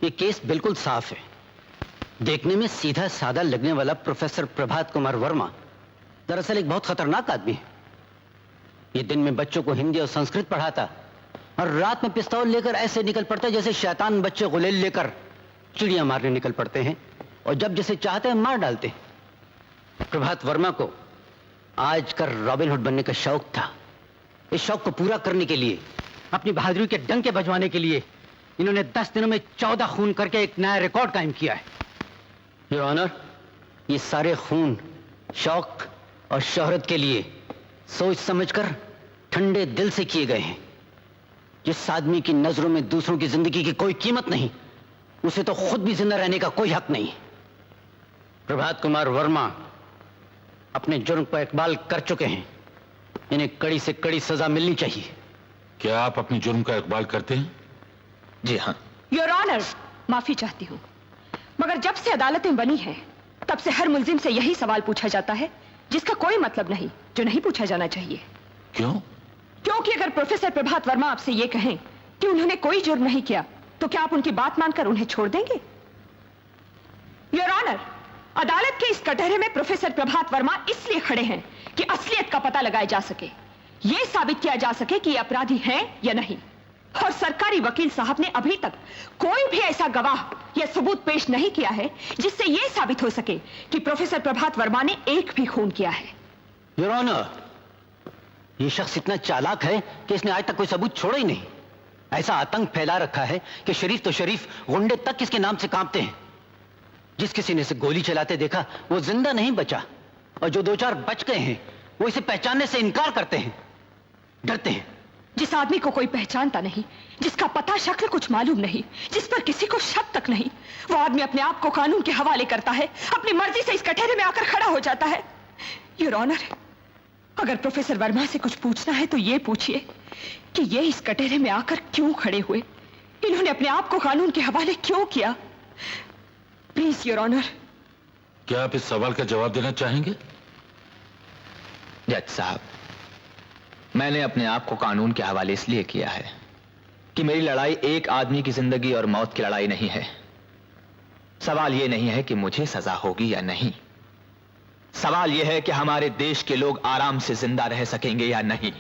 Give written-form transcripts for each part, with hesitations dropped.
ये केस बिल्कुल साफ है। देखने में सीधा साधा लगने वाला प्रोफेसर प्रभात कुमार वर्मा दरअसल एक बहुत खतरनाक आदमी है। ये दिन में बच्चों को हिंदी और संस्कृत पढ़ाता और रात में पिस्तौल लेकर ऐसे निकल पड़ता जैसे शैतान बच्चे गुलेल लेकर चिड़िया मारने निकल पड़ते हैं और जब जैसे चाहते हैं मार डालते हैं। प्रभात वर्मा को आज कर रॉबिन हुड बनने का शौक था। इस शौक को पूरा करने के लिए, अपनी बहादुरी के डंके बजवाने के लिए इन्होंने 10 दिनों में 14 खून करके एक नया रिकॉर्ड कायम किया है। योर ऑनर, ये सारे खून शौक और शोहरत के लिए सोच समझकर ठंडे दिल से किए गए हैं। जिस आदमी की नजरों में दूसरों की जिंदगी की कोई कीमत नहीं, उसे तो खुद भी जिंदा रहने का कोई हक नहीं। प्रभात कुमार वर्मा अपने जुर्म पर इकबाल कर चुके हैं। इन्हें कड़ी से कड़ी सजा मिलनी चाहिए। क्या आप अपने जुर्म का इकबाल करते हैं? जी हाँ। योर ऑनर, माफी चाहती हूँ, मगर जब से अदालतें बनी हैं तब से हर मुल्जिम से यही सवाल पूछा जाता है जिसका कोई मतलब नहीं, जो नहीं पूछा जाना चाहिए। क्यों? क्योंकि अगर प्रोफेसर प्रभात वर्मा आपसे ये कहें कि उन्होंने कोई जुर्म नहीं किया तो क्या आप उनकी बात मानकर उन्हें छोड़ देंगे? योर ऑनर, अदालत के इस कटहरे में प्रोफेसर प्रभात वर्मा इसलिए खड़े हैं कि असलियत का पता लगाया जा सके, यह साबित किया जा सके कि ये अपराधी हैं या नहीं। और सरकारी वकील साहब ने अभी तक कोई भी ऐसा गवाह या सबूत पेश नहीं किया है जिससे यह साबित हो सके कि प्रोफेसर प्रभात वर्मा ने एक भी खून किया है। योर ऑनर, ये शख्स इतना चालाक है कि इसने आज तक कोई सबूत छोड़ा ही नहीं। ऐसा आतंक फैला रखा है कि शरीफ तो शरीफ, गुंडे तक इसके नाम से कांपते हैं। जिस किसी ने इसे गोली चलाते देखा वो जिंदा नहीं बचा, और जो 2-4 बच गए हैं वो इसे पहचानने से इनकार करते हैं, डरते हैं। जिस आदमी को कोई पहचानता नहीं, जिसका पता शक्ल कुछ मालूम नहीं, जिस पर किसी को शक तक नहीं, वो आदमी अपने आप को कानून के हवाले करता है, अपनी मर्जी से इस कटहरे में आकर खड़ा हो जाता है। योर ऑनर, अगर प्रोफेसर वर्मा से कुछ पूछना है तो ये पूछिए कि ये इस कटहरे में आकर क्यों खड़े हुए, इन्होंने अपने आप को कानून के हवाले क्यों किया। Please your honour. क्या आप इस सवाल का जवाब देना चाहेंगे? जज साहब, मैंने अपने आप को कानून के हवाले इसलिए किया है कि मेरी लड़ाई एक आदमी की जिंदगी और मौत की लड़ाई नहीं है। सवाल यह नहीं है कि मुझे सजा होगी या नहीं, सवाल यह है कि हमारे देश के लोग आराम से जिंदा रह सकेंगे या नहीं।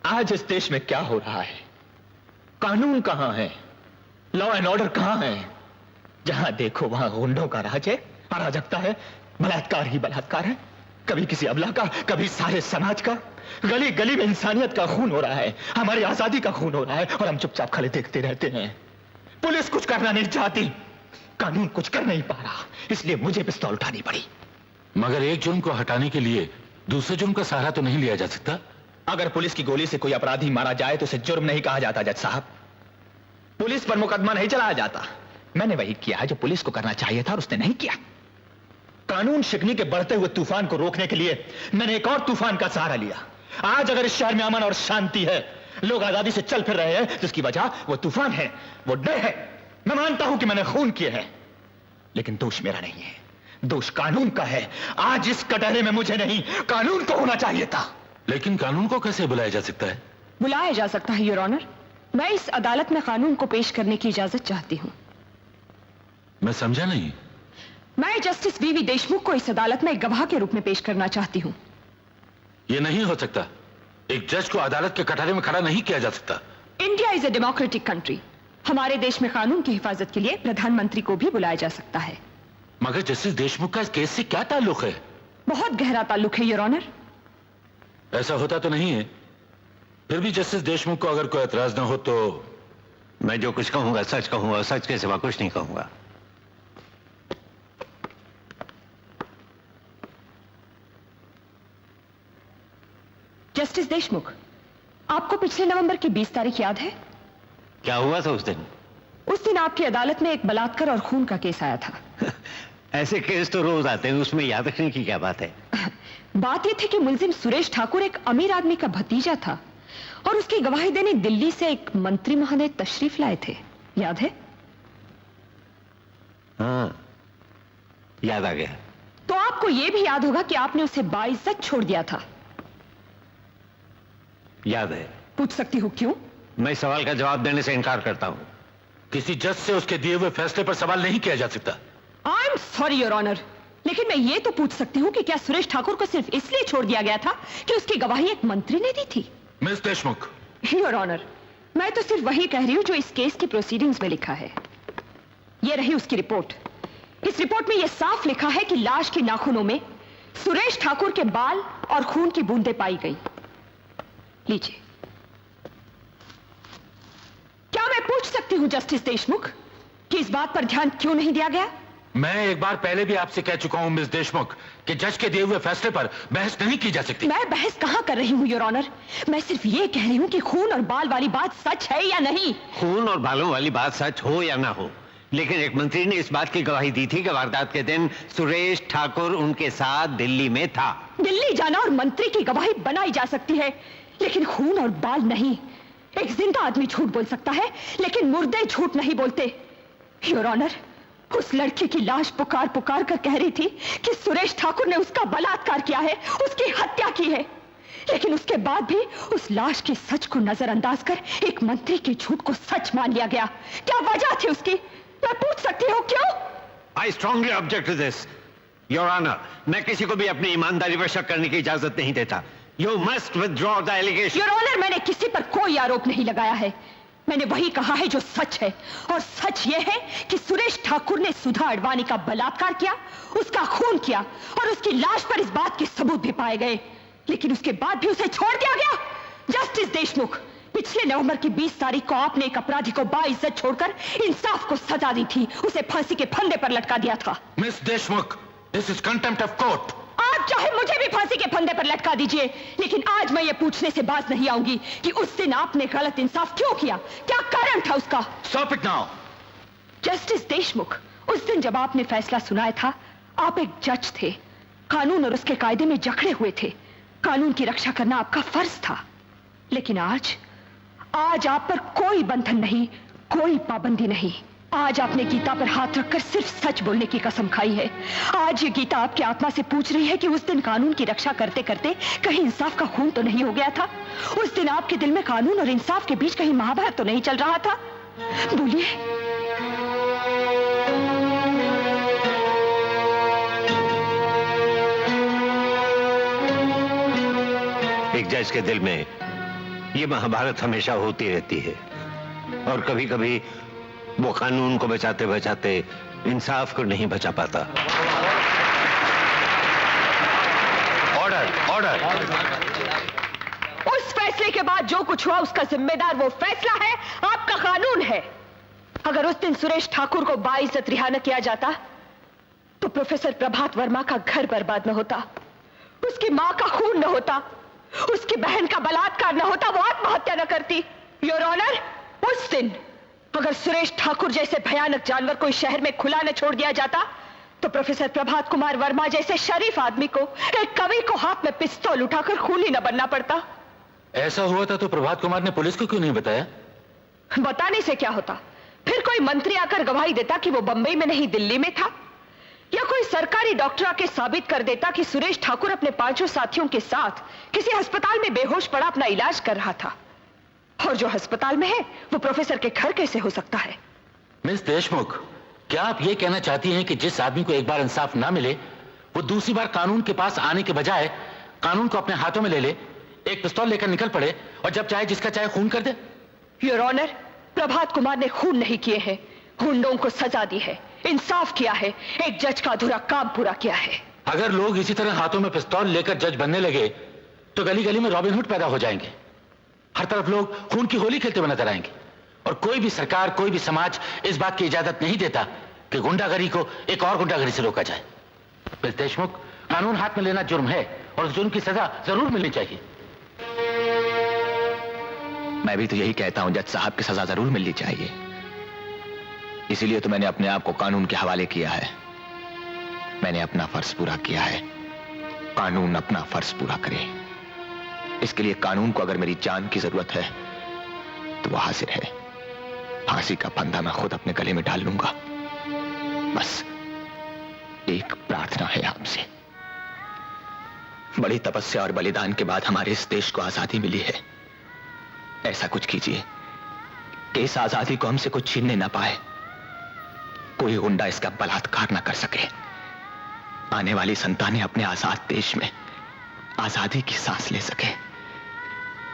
आज इस देश में क्या हो रहा है? कानून कहां है? लॉ एंड ऑर्डर कहां है? जहां देखो वहां गुंडों का राज है, अराजकता है, बलात्कार ही बलात्कार है, कभी किसी अबला का, कभी सारे समाज का। गली गली में इंसानियत का खून हो रहा है, हमारी आजादी का खून हो रहा है, और हम चुपचाप खड़े देखते रहते हैं। पुलिस कुछ करना नहीं चाहती, कानून कुछ कर नहीं पा रहा, इसलिए मुझे पिस्तौल उठानी पड़ी। मगर एक जुर्म को हटाने के लिए दूसरे जुर्म का सहारा तो नहीं लिया जा सकता। अगर पुलिस की गोली से कोई अपराधी मारा जाए तो उसे जुर्म नहीं कहा जाता जज साहब। पुलिस पर मुकदमा नहीं चलाया जाता। मैंने वही किया जो पुलिस को करना चाहिए था और उसने नहीं किया। कानून शिकनी के बढ़ते हुए तूफान को रोकने के लिए मैंने एक और तूफान का सहारा लिया। आज अगर इस शहर में अमन और शांति है, लोग आजादी से चल फिर रहे हैं, तो इसकी वजह वो तूफान है, वो डर है। मैं मानता हूं कि मैंने खून किए हैं, लेकिन दोष मेरा नहीं है, दोष कानून का है। आज इस कटहरे में मुझे नहीं, कानून को होना चाहिए था। लेकिन कानून को कैसे बुलाया जा सकता है? बुलाया जा सकता है योर ऑनर। मैं इस अदालत में कानून को पेश करने की इजाजत चाहती हूं। मैं समझा नहीं। मैं जस्टिस वीवी देशमुख को इस अदालत में एक गवाह के रूप में पेश करना चाहती हूं। यह नहीं हो सकता। एक जज को अदालत के कटहरे में खड़ा नहीं किया जा सकता। India is a democratic country. हमारे देश में कानून की हिफाजत के लिए प्रधानमंत्री को भी बुलाया जा सकता है। मगर जस्टिस देशमुख का इस केस से क्या ताल्लुक है? बहुत गहरा ताल्लुक है योर ऑनर। ऐसा होता तो नहीं है। फिर भी जस्टिस देशमुख को अगर कोई एतराज ना हो तो मैं जो कुछ कहूंगा सच कहूंगा, सच के सिवा कुछ नहीं कहूंगा। जस्टिस देशमुख, आपको पिछले नवंबर की 20 तारीख याद है? क्या हुआ था उस दिन? उस दिन आपकी अदालत में एक बलात्कार और खून का केस आया था। ऐसे केस तो रोज आते हैं, उसमें याद रखने की क्या बात है? बात यह थी कि मुलजिम सुरेश ठाकुर एक अमीर आदमी का भतीजा था और उसकी गवाही देने दिल्ली से एक मंत्री महोदय तशरीफ लाए थे, याद है? हाँ, याद आ गया। तो आपको यह भी याद होगा कि आपने उसे बाइज्जत छोड़ दिया था। याद है। पूछ सकती हूँ क्यों? मैं सवाल का जवाब देने से इनकार करता हूं। किसी जज से उसके दिए हुए फैसले पर सवाल नहीं किया जा सकता। I am sorry your honour, लेकिन मैं ये तो पूछ सकती हूँ कि क्या सुरेश ठाकुर को सिर्फ इसलिए छोड़ दिया गया था कि उसकी गवाही एक मंत्री ने दी थी? मिस देशमुख, योर ऑनर, मैं तो सिर्फ वही कह रही हूँ जो इस केस की प्रोसीडिंग्स में लिखा है। ये रही उसकी रिपोर्ट। इस रिपोर्ट में यह साफ लिखा है कि लाश के नाखूनों में सुरेश ठाकुर के बाल और खून की बूंदें पाई गई। लीजिए। क्या मैं पूछ सकती हूं जस्टिस देशमुख कि इस बात पर ध्यान क्यों नहीं दिया गया? मैं एक बार पहले भी आपसे कह चुका हूं मिस देशमुख कि जज के दिए हुए फैसले पर बहस नहीं की जा सकती। मैं बहस कहां कर रही हूं योर ऑनर, मैं सिर्फ ये कह रही हूं कि खून और बाल वाली बात सच है या नहीं। खून और बालों वाली बात सच हो या ना हो, लेकिन एक मंत्री ने इस बात की गवाही दी थी कि वारदात के दिन सुरेश ठाकुर उनके साथ दिल्ली में था। दिल्ली जाना और मंत्री की गवाही बनाई जा सकती है, लेकिन खून और बाल नहीं। एक जिंदा आदमी झूठ बोल सकता है, लेकिन मुर्दे झूठ नहीं बोलते। योर ऑनर, उस लड़की की लाश पुकार पुकार कर कह रही थी कि सुरेश ठाकुर ने उसका बलात्कार किया है, उसकी हत्या की है, लेकिन उसके बाद भी उस लाश की सच को नजरअंदाज कर एक मंत्री के झूठ को सच मान लिया गया। क्या वजह थी उसकी? मैं पूछ सकती हूँ क्यों? I strongly object to this your honour. मैं किसी को भी अपनी ईमानदारी पर शक करने की इजाजत नहीं देता। You must withdraw the allegation. Your honour, मैंने किसी पर कोई आरोप नहीं लगाया है। मैंने वही कहा है जो सच है, और सच यह है कि सुरेश ठाकुर ने सुधा अडवाणी का बलात्कार किया, उसका खून किया, और उसकी लाश पर इस बात के सबूत भी पाए गए, लेकिन उसके बाद भी उसे छोड़ दिया गया। जस्टिस देशमुख, पिछले नवंबर की 20 तारीख को आपने एक अपराधी को बाइज्जत छोड़कर इंसाफ को सजा दी थी, उसे फांसी के फंदे पर लटका दिया था। Miss Deshmukh, this is contempt of court. आप चाहे मुझे भी फांसी के फंदे पर लटका दीजिए, लेकिन आज मैं ये पूछने से बाज नहीं आऊंगी कि उस दिन आपने गलत इंसाफ क्यों किया, क्या कारण था उसका। Stop it now. Justice Deshmukh, उस दिन जब आपने फैसला सुनाया था, आप एक जज थे, कानून और उसके कायदे में जकड़े हुए थे, कानून की रक्षा करना आपका फर्ज था। लेकिन आज आप पर कोई बंधन नहीं, कोई पाबंदी नहीं। आज आपने गीता पर हाथ रखकर सिर्फ सच बोलने की कसम खाई है। आज ये गीता आपकी आत्मा से पूछ रही है कि उस दिन कानून की रक्षा करते करते कहीं इंसाफ का खून तो नहीं हो गया था? उस दिन आपके दिल में कानून और इंसाफ के बीच कहीं महाभारत तो नहीं चल रहा था? बोलिए। एक जज के दिल में ये महाभारत हमेशा होती रहती है, और कभी कभी वो कानून को बचाते बचाते इंसाफ को नहीं बचा पाता। Order, order. उस फैसले के बाद जो कुछ हुआ उसका जिम्मेदार वो फैसला है, आपका कानून है। अगर उस दिन सुरेश ठाकुर को बाइज्जत रिहा न किया जाता तो प्रोफेसर प्रभात वर्मा का घर बर्बाद न होता, उसकी मां का खून न होता, उसकी बहन का बलात्कार न होता, वो आत्महत्या न करती। योर ऑनर, उस दिन अगर सुरेश ठाकुर जैसे भयानक जानवर को इस शहर में खुला न छोड़ दिया जाता तो प्रोफेसर प्रभात कुमार वर्मा जैसे शरीफ आदमी को, एक कवि को हाथ में पिस्तौल उठाकर खूनी न बनना पड़ता। ऐसा हुआ था तो प्रभात कुमार ने पुलिस को क्यों नहीं बताया? बताने से क्या होता? फिर कोई मंत्री आकर गवाही देता कि वो बंबई में नहीं दिल्ली में था, या कोई सरकारी डॉक्टर आके साबित कर देता कि सुरेश ठाकुर अपने 5 साथियों के साथ किसी अस्पताल में बेहोश पड़ा अपना इलाज कर रहा था, और जो अस्पताल में है वो प्रोफेसर के घर कैसे हो सकता है? मिस देशमुख, क्या आप ये कहना चाहती हैं कि जिस आदमी को एक बार इंसाफ ना मिले वो दूसरी बार कानून के पास आने के बजाय कानून को अपने हाथों में ले ले, एक पिस्तौल लेकर निकल पड़े और जब चाहे जिसका चाहे खून कर दे? योर ऑनर, प्रभात कुमार ने खून नहीं किए हैं, गुंडों को सजा दी है, इंसाफ किया है, एक जज का अधूरा काम पूरा किया है। अगर लोग इसी तरह हाथों में पिस्तौल लेकर जज बनने लगे तो गली गली में रॉबिन हुड पैदा हो जाएंगे, हर तरफ लोग खून की होली खेलते हुए नजर आएंगे, और कोई भी सरकार, कोई भी समाज इस बात की इजाजत नहीं देता कि गुंडागरी को एक और गुंडागरी से रोका जाए। मिस देशमुख, कानून हाथ में लेना जुर्म है और उस जुर्म की सजा जरूर मिलनी चाहिए। मैं भी तो यही कहता हूं, जज साहब की सजा जरूर मिलनी चाहिए। इसीलिए तो मैंने अपने आप को कानून के हवाले किया है। मैंने अपना फर्ज पूरा किया है, कानून अपना फर्ज पूरा करे। इसके लिए कानून को अगर मेरी जान की जरूरत है तो वह हाजिर है। फांसी का फंदा मैं खुद अपने गले में डाल लूंगा। बस एक प्रार्थना है आपसे, बड़ी तपस्या और बलिदान के बाद हमारे इस देश को आजादी मिली है। ऐसा कुछ कीजिए कि इस आजादी को हमसे कोई छीनने ना पाए, कोई गुंडा इसका बलात्कार ना कर सके, आने वाली संतानें अपने आजाद देश में आजादी की सांस ले सके,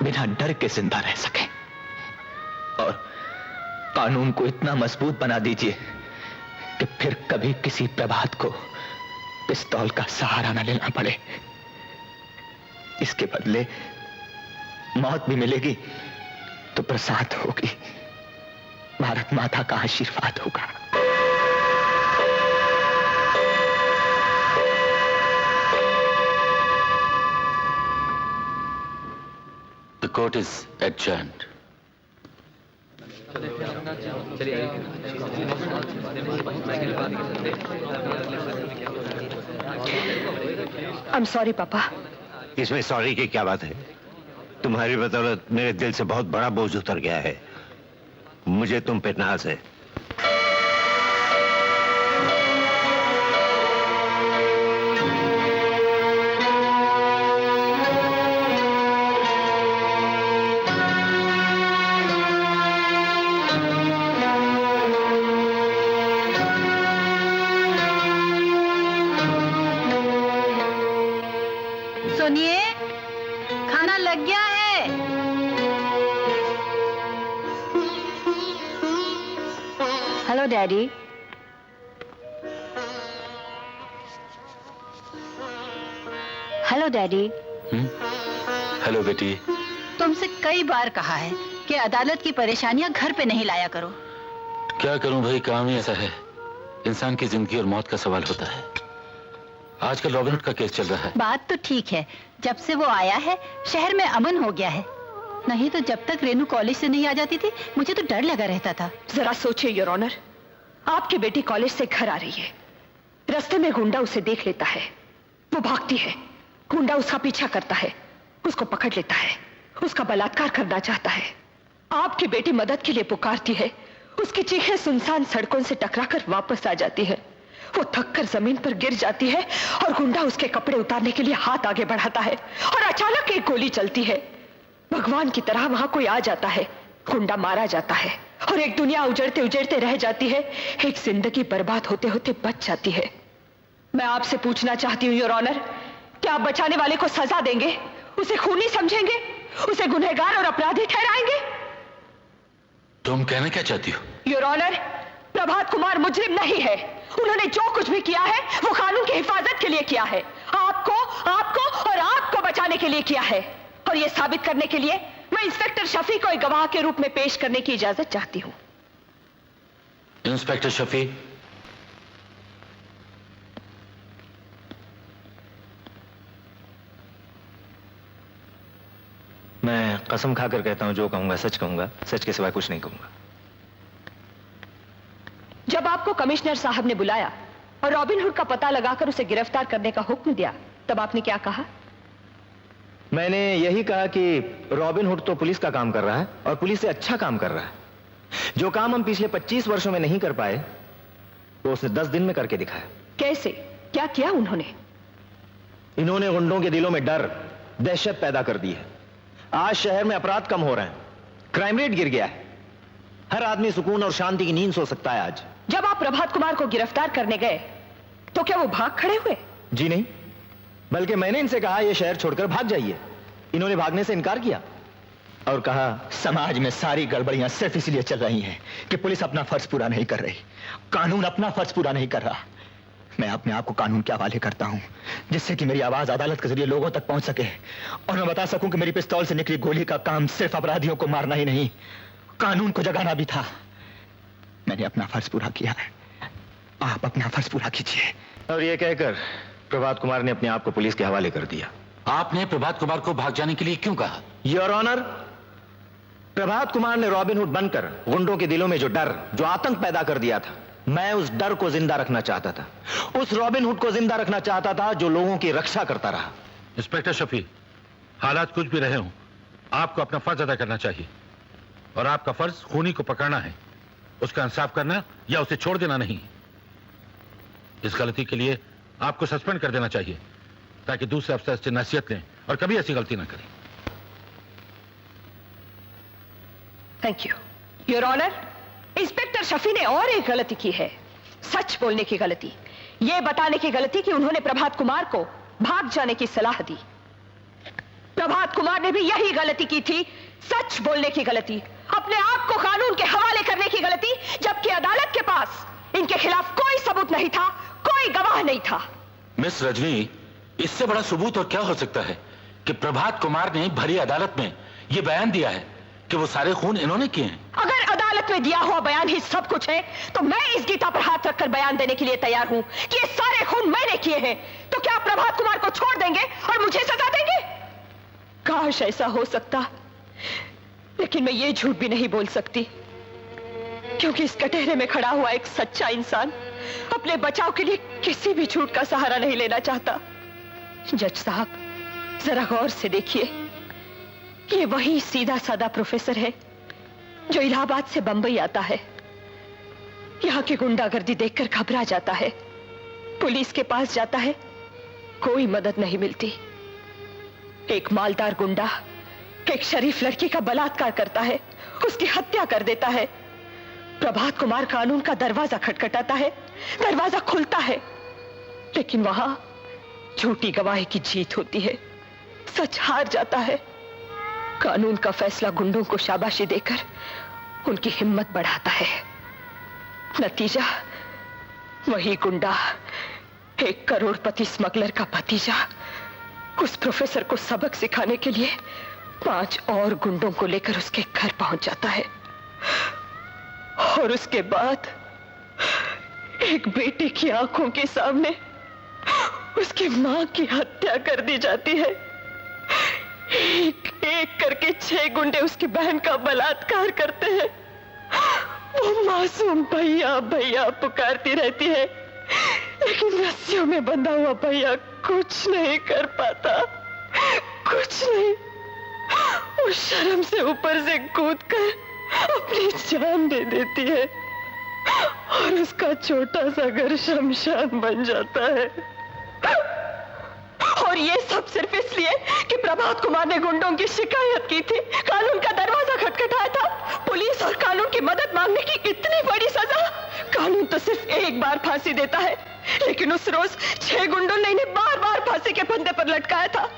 बिना डर के जिंदा रह सके। और कानून को इतना मजबूत बना दीजिए कि फिर कभी किसी प्रभात को पिस्तौल का सहारा न लेना पड़े। इसके बदले मौत भी मिलेगी तो प्रसाद होगी, भारत माता का आशीर्वाद होगा। The court is adjourned. I'm sorry, पापा। इसमें सॉरी की क्या बात है? तुम्हारी बदौलत मेरे दिल से बहुत बड़ा बोझ उतर गया है। मुझे तुम पे नाज है। सुनिए, खाना लग गया है। Hello daddy. Hello daddy. Hello बेटी। तुमसे कई बार कहा है कि अदालत की परेशानियां घर पे नहीं लाया करो। क्या करूं भाई, काम ही ऐसा है। इंसान की जिंदगी और मौत का सवाल होता है। आजकल रॉबिनहुड का केस चल रहा है। बात तो ठीक है, जब से वो आया है शहर में अमन हो गया है, नहीं तो जब तक रेनू कॉलेज से नहीं आ जाती थी मुझे तो डर लगा रहता था। जरा सोचिए योर ऑनर, आपकी बेटी कॉलेज से घर आ रही है, रास्ते में गुंडा उसे देख लेता है, वो भागती है, गुंडा उसका पीछा करता है, उसको पकड़ लेता है, उसका बलात्कार करना चाहता है। आपकी बेटी मदद के लिए पुकारती है, उसकी चीखें सुनसान सड़कों से टकराकर वापस आ जाती है, वो थककर जमीन पर गिर जाती है और गुंडा उसके कपड़े उतारने के लिए हाथ आगे बढ़ाता है और अचानक एक गोली चलती है। भगवान की तरह वहां कोई आ जाता है, गुंडा मारा जाता है और एक दुनिया उजड़ते उजड़ते रह जाती है, एक जिंदगी बर्बाद होते होते बच जाती है। मैं आपसे पूछना चाहती हूँ योर ऑनर, क्या आप बचाने वाले को सजा देंगे, उसे खूनी समझेंगे, उसे गुनहगार और अपराधी ठहराएंगे? तुम कहना क्या चाहती हो? योर ऑनर, प्रभात कुमार मुजरिम नहीं है। उन्होंने जो कुछ भी किया है वो कानून की हिफाजत के लिए किया है, आपको और आपको बचाने के लिए किया है। और ये साबित करने के लिए मैं इंस्पेक्टर शफी को एक गवाह के रूप में पेश करने की इजाजत चाहती हूं। इंस्पेक्टर शफी। मैं कसम खाकर कहता हूं, जो कहूंगा सच कहूंगा, सच के सिवाय कुछ नहीं कहूंगा। जब आपको कमिश्नर साहब ने बुलाया और रॉबिनहुड का पता लगाकर उसे गिरफ्तार करने का हुक्म दिया, तब आपने क्या कहा? मैंने यही कहा कि रॉबिनहुड तो पुलिस का काम कर रहा है और पुलिस से अच्छा काम कर रहा है। जो काम हम पिछले 25 वर्षों में नहीं कर पाए वो उसने 10 दिन में करके दिखाया। कैसे, क्या किया उन्होंने? इन्होंने गुंडों के दिलों में डर, दहशत पैदा कर दी है। आज शहर में अपराध कम हो रहे हैं, क्राइम रेट गिर गया है, हर आदमी सुकून और शांति की नींद सो सकता है आज। जब आप प्रभात कुमार को गिरफ्तार करने गए तो क्या वो भाग खड़े हुए? जी नहीं, बल्कि मैंने इनसे कहा यह शहर छोड़कर भाग जाइए। इन्होंने भागने से इनकार किया और कहा समाज में सारी गड़बड़ियां सिर्फ इसलिए चल रही हैं कि पुलिस अपना फर्ज पूरा नहीं कर रही, कानून अपना फर्ज पूरा नहीं कर रहा। मैं अपने आप को कानून के हवाले करता हूं, जिससे कि मेरी आवाज अदालत के जरिए लोगों तक पहुंच सके और मैं बता सकूं कि मेरी पिस्तौल से निकली गोली का काम सिर्फ अपराधियों को मारना ही नहीं, कानून को जगाना भी था। मैंने अपना फर्ज पूरा किया है, आप अपना फर्ज पूरा कीजिए। और यह कहकर प्रभात कुमार ने अपने आप को पुलिस के हवाले कर दिया। आपने प्रभात कुमार को भाग जाने के लिए क्यों कहा? योर ऑनर, प्रभात कुमार ने रॉबिनहुड बनकर गुंडों के दिलों में जो डर, जो आतंक पैदा कर दिया था, मैं उस डर को जिंदा रखना चाहता था। उस रॉबिनहुड को जिंदा रखना चाहता था जो लोगों की रक्षा करता रहा। इंस्पेक्टर शफी, हालात कुछ भी रहे हों, आपको अपना फर्ज अदा करना चाहिए और आपका फर्ज खूनी को पकड़ना है, उसका इंसाफ करना या उसे छोड़ देना नहीं। इस गलती के लिए आपको सस्पेंड कर देना चाहिए ताकि दूसरे अफसर से नसीहत लें और कभी ऐसी गलती ना करें। Thank you. Your honour, inspector Shafi ने और एक गलती की है, सच बोलने की गलती, यह बताने की गलती कि उन्होंने प्रभात कुमार को भाग जाने की सलाह दी। प्रभात कुमार ने भी यही गलती की थी, सच बोलने की गलती, अपने आप को कानून के हवाले करने की गलती, जबकि अदालत के पास इनके खिलाफ कोई सबूत नहीं था, कोई गवाह नहीं था। मिस रजनी, इससे बड़ा सबूत और क्या हो सकता है कि प्रभात कुमार ने भरी अदालत में यह बयान दिया है कि वो सारे खून इन्होंने किए हैं। अगर अदालत में दिया हुआ बयान ही सब कुछ है, तो मैं इस गीता पर हाथ रखकर बयान देने के लिए तैयार हूं कि ये सारे खून मैंने किए हैं। तो क्या प्रभात कुमार को छोड़ देंगे और मुझे सजा देंगे? काश ऐसा हो सकता, लेकिन मैं ये झूठ भी नहीं बोल सकती, क्योंकि इस कटहरे में खड़ा हुआ एक सच्चा इंसान अपने बचाव के लिए किसी भी झूठ का सहारा नहीं लेना चाहता। जज साहब, जरा गौर से देखिए, ये वही सीधा साधा प्रोफेसर है जो इलाहाबाद से बंबई आता है, यहां की गुंडागर्दी देखकर घबरा जाता है, पुलिस के पास जाता है, कोई मदद नहीं मिलती। एक मालदार गुंडा एक शरीफ लड़की का बलात्कार करता है, उसकी हत्या कर देता है। प्रभात कुमार कानून का दरवाजा खटखटाता है, दरवाजा खुलता है, लेकिन वहां झूठी गवाही की जीत होती है, सच हार जाता है। कानून का फैसला गुंडों को शाबाशी देकर उनकी हिम्मत बढ़ाता है। नतीजा, वही गुंडा, एक करोड़पति स्मगलर का भतीजा, उस प्रोफेसर को सबक सिखाने के लिए 5 और गुंडों को लेकर उसके घर पहुंच जाता है, और उसके बाद एक बेटे की आंखों के सामने उसकी मां की हत्या कर दी जाती है। एक एक करके 6 गुंडे उसकी बहन का बलात्कार करते हैं। वो मासूम भैया भैया पुकारती रहती है, लेकिन रस्सियों में बंधा हुआ भैया कुछ नहीं कर पाता, कुछ नहीं। वो शर्म से ऊपर से कूदकर अपनी जान दे देती है, और उसका छोटा सा घर शमशान बन जाता है। और ये सब सिर्फ इसलिए कि प्रभात कुमार ने गुंडों की शिकायत की थी, कानून का दरवाजा खटखटाया था। पुलिस और कानून की मदद मांगने की इतनी बड़ी सजा। कानून तो सिर्फ एक बार फांसी देता है, लेकिन उस रोज 6 गुंडों ने इन्हें बार बार फांसी के फंदे पर लटकाया था।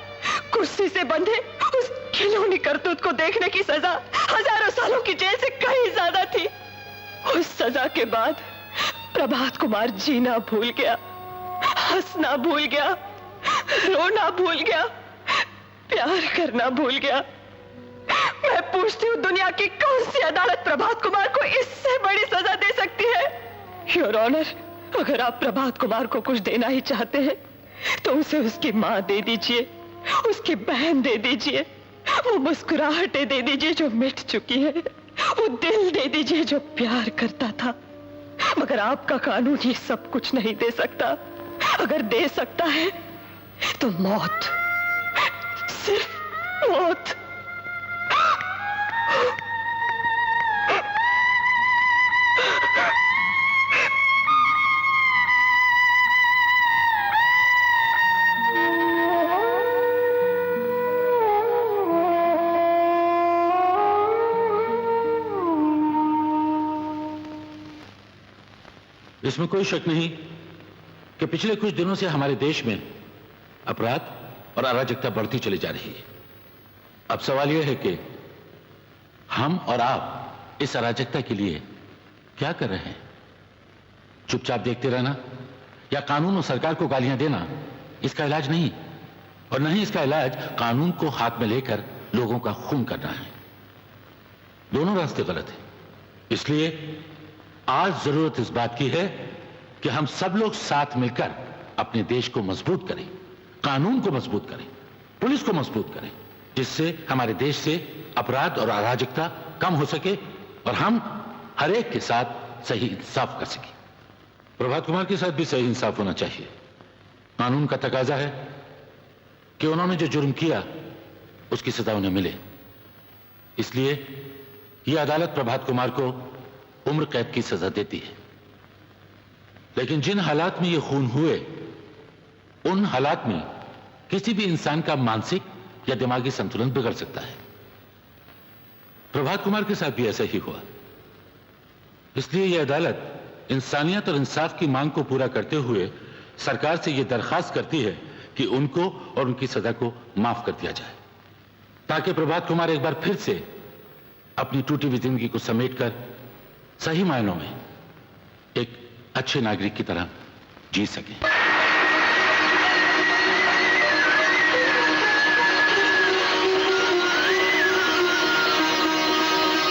कुर्सी से बंधे उस खिलौनी करतूत को देखने की सजा हजारों सालों की जेल से कहीं ज्यादा थी। उस सजा के बाद प्रभात कुमार जीना भूल गया, हंसना भूल गया, रोना भूल गया, प्यार करना भूल गया। मैं पूछती हूँ, दुनिया की कौन सी अदालत प्रभात कुमार को इससे बड़ी सजा दे सकती है? योर ऑनर, अगर आप प्रभात कुमार को कुछ देना ही चाहते हैं तो उसे उसकी मां दे दीजिए, उसकी बहन दे दीजिए, वो मुस्कुराहटें दे दीजिए जो मिट चुकी है, वो दिल दे दीजिए जो प्यार करता था। मगर आपका कानून ये सब कुछ नहीं दे सकता। अगर दे सकता है तो मौत, सिर्फ मौत। इसमें कोई शक नहीं कि पिछले कुछ दिनों से हमारे देश में अपराध और अराजकता बढ़ती चली जा रही है। अब सवाल यह है कि हम और आप इस अराजकता के लिए क्या कर रहे हैं? चुपचाप देखते रहना या कानून और सरकार को गालियां देना इसका इलाज नहीं, और नहीं इसका इलाज कानून को हाथ में लेकर लोगों का खून करना है। दोनों रास्ते गलत हैं। इसलिए आज जरूरत इस बात की है कि हम सब लोग साथ मिलकर अपने देश को मजबूत करें, कानून को मजबूत करें, पुलिस को मजबूत करें, जिससे हमारे देश से अपराध और अराजकता कम हो सके और हम हर एक के साथ सही इंसाफ कर सकें। प्रभात कुमार के साथ भी सही इंसाफ होना चाहिए। कानून का तकाजा है कि उन्होंने जो जुर्म किया उसकी सजा उन्हें मिले। इसलिए यह अदालत प्रभात कुमार को उम्र कैद की सजा देती है। लेकिन जिन हालात में ये खून हुए, उन हालात में किसी भी इंसान का मानसिक या दिमागी संतुलन बिगड़ सकता है। प्रभात कुमार के साथ भी ऐसा ही हुआ। इसलिए यह अदालत इंसानियत और इंसाफ की मांग को पूरा करते हुए सरकार से यह दरखास्त करती है कि उनको और उनकी सजा को माफ कर दिया जाए, ताकि प्रभात कुमार एक बार फिर से अपनी टूटी हुई जिंदगी को समेटकर सही मायनों में एक अच्छे नागरिक की तरह जी सके।